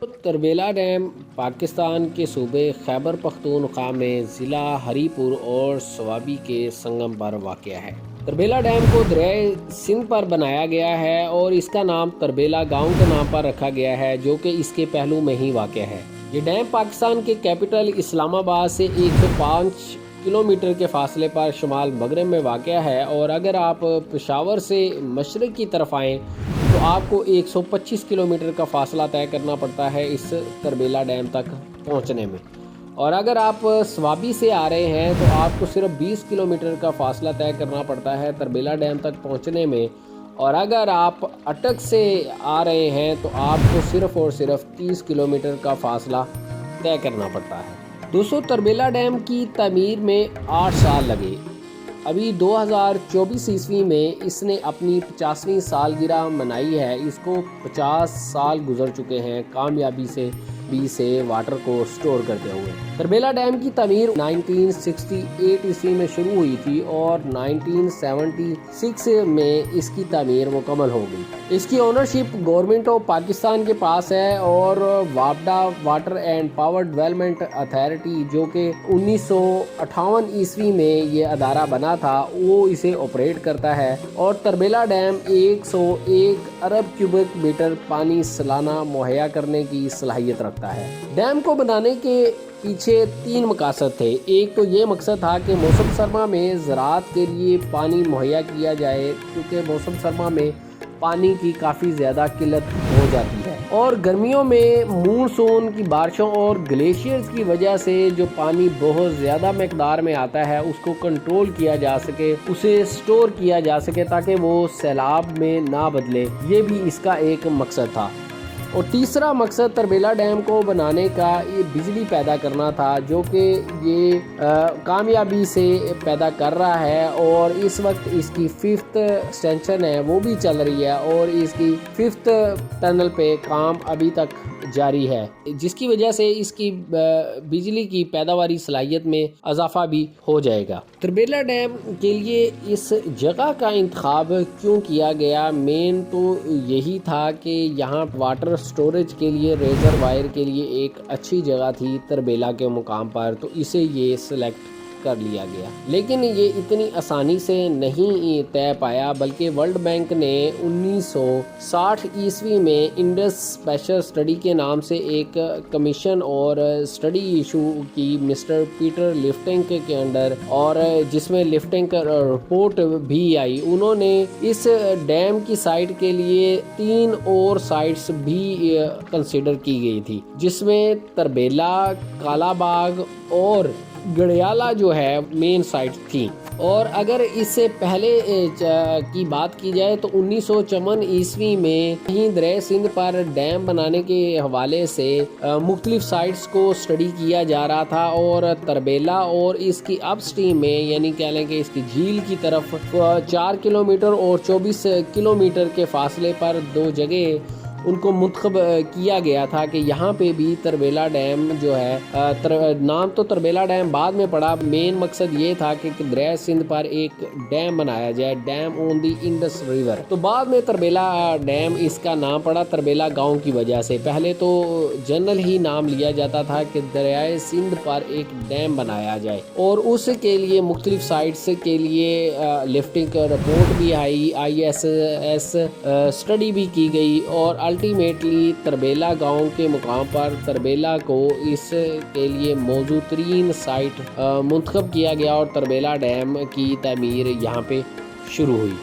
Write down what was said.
Tarbela dam Pakistan کے صوبے خیبر پختونخوا میں ضلع ہری پور اور سوابی کے سنگم پر واقع ہے۔ تربیلا ڈیم کو دریائے سندھ پر بنایا گیا ہے اور اس کا نام تربیلا گاؤں کے نام پر رکھا گیا ہے، جو کہ اس کے پہلو میں ہی واقع ہے۔ یہ ڈیم پاکستان کے کیپٹل اسلام آباد سے 105 کلومیٹر کے فاصلے پر شمال مغرب میں واقع ہے، اور اگر آپ پشاور سے مشرق کی طرف آئیں تو آپ کو 125 کلومیٹر کا فاصلہ طے کرنا پڑتا ہے اس تربیلا ڈیم تک پہنچنے میں، اور اگر آپ سوابی سے آ رہے ہیں تو آپ کو صرف 20 کلومیٹر کا فاصلہ طے کرنا پڑتا ہے تربیلا ڈیم تک پہنچنے میں، اور اگر آپ اٹک سے آ رہے ہیں تو آپ کو صرف اور صرف 30 کلومیٹر کا فاصلہ طے کرنا پڑتا ہے۔ دوستو، تربیلا ڈیم کی تعمیر میں 8 سال لگے۔ ابھی 2024 میں اس نے اپنی 50ویں سالگرہ منائی ہے۔ اس کو 50 سال گزر چکے ہیں کامیابی سے واٹر کو سٹور کرتے ہوئے۔ تربیلا ڈیم کی تعمیر 1968 میں شروع ہوئی تھی اور 1976 میں اس کی تعمیر مکمل ہو گئی۔ اس کی اونرشپ گورنمنٹ آف پاکستان کے پاس ہے، اور وابڈا water and power development authority, جو کہ 1958 میں یہ ادارہ بنا تھا، وہ اسے آپریٹ کرتا ہے، اور تربیلا ڈیم 101 ارب کیوبک میٹر پانی سالانہ مہیا کرنے کی صلاحیت رکھتا ہے۔ ڈیم کو بنانے کے پیچھے 3 مقاصد تھے۔ ایک تو یہ مقصد تھا کہ موسم سرما میں زراعت کے لیے پانی مہیا کیا جائے، کیونکہ موسم سرما میں پانی کی کافی زیادہ قلت ہو جاتی ہے، اور گرمیوں میں مونسون کی بارشوں اور گلیشیئرز کی وجہ سے جو پانی بہت زیادہ مقدار میں آتا ہے اس کو کنٹرول کیا جا سکے، اسے سٹور کیا جا سکے تاکہ وہ سیلاب میں نہ بدلے۔ یہ بھی اس کا ایک مقصد تھا۔ اور تیسرا مقصد تربیلا ڈیم کو بنانے کا یہ بجلی پیدا کرنا تھا، جو کہ یہ کامیابی سے پیدا کر رہا ہے، اور اس وقت اس کی 5th ایکسٹینشن ہے وہ بھی چل رہی ہے، اور اس کی 5th ٹنل پہ کام ابھی تک جاری ہے، جس کی وجہ سے اس کی بجلی کی پیداواری صلاحیت میں اضافہ بھی ہو جائے گا۔ تربیلا ڈیم کے لیے اس جگہ کا انتخاب کیوں کیا گیا؟ مین تو یہی تھا کہ یہاں واٹر سٹوریج کے لیے، ریزروائر کے لیے ایک اچھی جگہ تھی تربیلا کے مقام پر، تو اسے یہ سلیکٹ کر لیا گیا۔ لیکن یہ اتنی آسانی سے نہیں طے پایا، بلکہ ورلڈ بینک نے 1960 میں انڈس اسپیشل اسٹڈی کے نام سے ایک کمیشن اور اسٹڈی ایشو کی مسٹر پیٹر لفٹنک کے انڈر، اور جس میں لفٹنک رپورٹ بھی آئی۔ انہوں نے اس ڈیم کی سائٹ کے لیے 3 اور سائٹس بھی کنسیڈر کی گئی تھی، جس میں تربیلا، کالا باغ اور گڑیالہ جو ہے مین سائٹ تھی۔ اور اگر اس سے پہلے کی بات کی جائے تو 1954 میں ہی دریائے سندھ پر ڈیم بنانے کے حوالے سے مختلف سائٹس کو اسٹڈی کیا جا رہا تھا، اور تربیلا اور اس کی اپ سٹریم میں، یعنی کہہ لیں کہ اس کی جھیل کی طرف 4 کلومیٹر اور 24 کلومیٹر کے فاصلے پر 2 جگہ ان کو منتخب کیا گیا تھا کہ یہاں پہ بھی تربیلا ڈیم جو ہے، نام تو تربیلا ڈیم بعد میں پڑا، مین مقصد یہ تھا کہ دریائے سندھ پر ایک ڈیم بنایا جائے، ڈیم آن دی انڈس ریور۔ تو بعد میں تربیلا ڈیم اس کا نام پڑا تربیلا گاؤں کی وجہ سے۔ پہلے تو جنرل ہی نام لیا جاتا تھا کہ دریائے سندھ پر ایک ڈیم بنایا جائے، اور اس کے لیے مختلف سائٹس کے لیے لفٹنگ رپورٹ بھی آئی، ISS اسٹڈی بھی کی گئی، اور الٹیمیٹلی تربیلا گاؤں کے مقام پر تربیلا کو اس کے لیے موزوں ترین سائٹ منتخب کیا گیا، اور تربیلا ڈیم کی تعمیر یہاں پہ شروع ہوئی۔